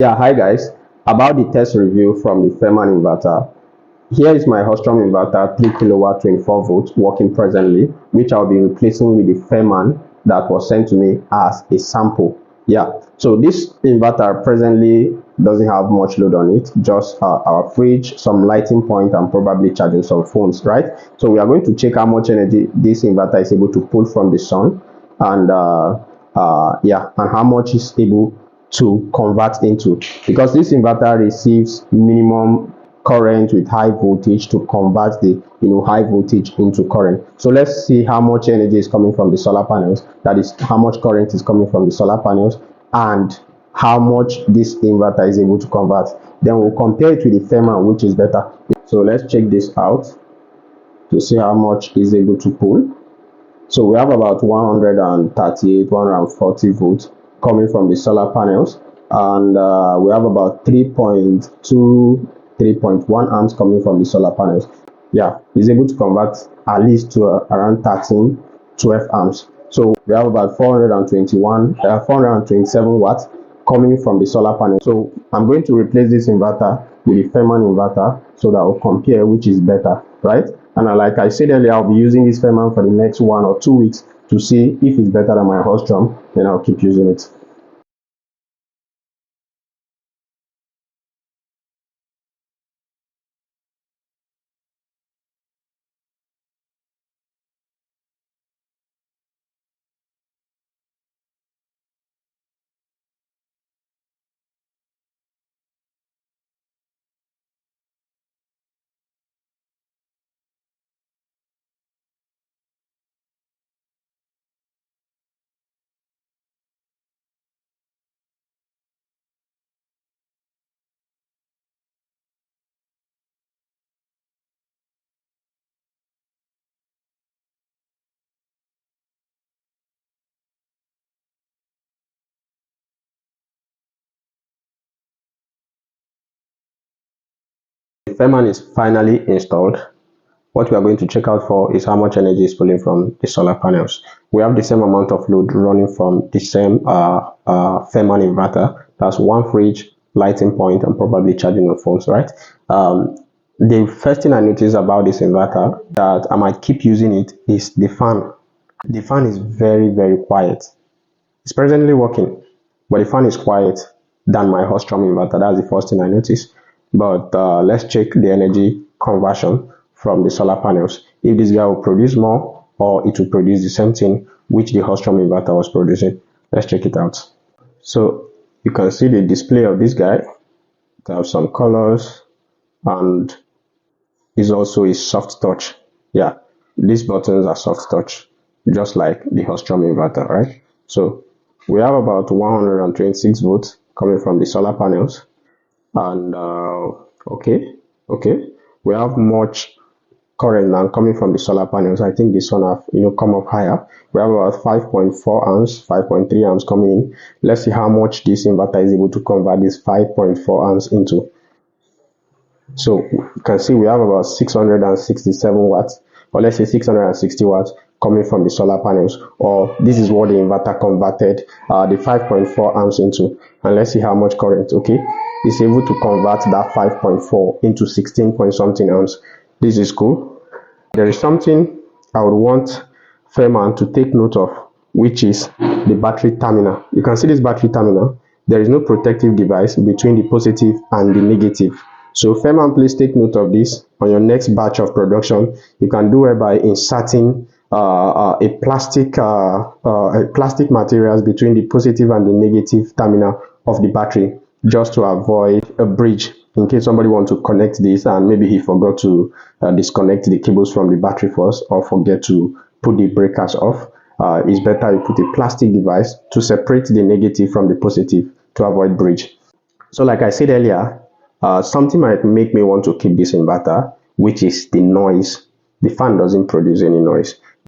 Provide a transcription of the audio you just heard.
Yeah, hi guys. About the test review from the Firman inverter. Here is my Hostrom inverter 3 kilowatt 24 volts working presently, which I'll be replacing with the Firman that was sent to me as a sample. Yeah, so this inverter presently doesn't have much load on it, just our fridge, some lighting point, and probably charging some phones, right? So we are going to check how much energy this inverter is able to pull from the sun, and yeah, and how much is able to convert into, because this inverter receives minimum current with high voltage to convert the high voltage into current. So let's see how much energy is coming from the solar panels, that is how much current is coming from the solar panels, and how much this inverter is able to convert. Then we'll compare it with the Firman, which is better. So let's check this out to see how much is able to pull. So we have about 138, 140 volts coming from the solar panels, and we have about 3.2, 3.1 amps coming from the solar panels. Yeah, it's able to convert at least to around 13, 12 amps. So we have about 427 watts coming from the solar panel. So I'm going to replace this inverter with the Firman inverter so that I'll compare which is better, right? And like I said earlier, I'll be using this Firman for the next 1 or 2 weeks to see if it's better than my Hostrom. Then I'll keep using it. The Firman is finally installed. What we are going to check out for is how much energy is pulling from the solar panels. We have the same amount of load running from the same Firman inverter. That's one fridge, lighting point, and probably charging of phones, right? The first thing I noticed about this inverter that I might keep using it is the fan. The fan is very, very quiet. It's presently working, but the fan is quiet than my Hostrom inverter. That's the first thing I noticed. But let's check the energy conversion from the solar panels. If this guy will produce more, or it will produce the same thing which the Hostrom inverter was producing. Let's check it out. So you can see the display of this guy. It has some colors, and is also a soft touch. Yeah, these buttons are soft touch, just like the Hostrom inverter, right? So we have about 126 volts coming from the solar panels, and okay, we have much current now coming from the solar panels. I think this one have come up higher. We have about 5.4 amps, 5.3 amps coming in. Let's see how much this inverter is able to convert this 5.4 amps into. So you can see we have about 667 watts, or let's say 660 watts coming from the solar panels, or this is what the inverter converted the 5.4 amps into. And let's see how much current, okay, it's able to convert that 5.4 into 16 point something amps. This is cool. There is something I would want Firman to take note of, which is the battery terminal. You can see this battery terminal. There is no protective device between the positive and the negative. So Firman, please take note of this on your next batch of production. You can do it by inserting a plastic materials between the positive and the negative terminal of the battery, just to avoid a bridge in case somebody wants to connect this and maybe he forgot to disconnect the cables from the battery first, or forget to put the breakers off. It's better you put a plastic device to separate the negative from the positive to avoid bridge. So like I said earlier, something might make me want to keep this inverter, which is the noise. The fan doesn't produce any noise.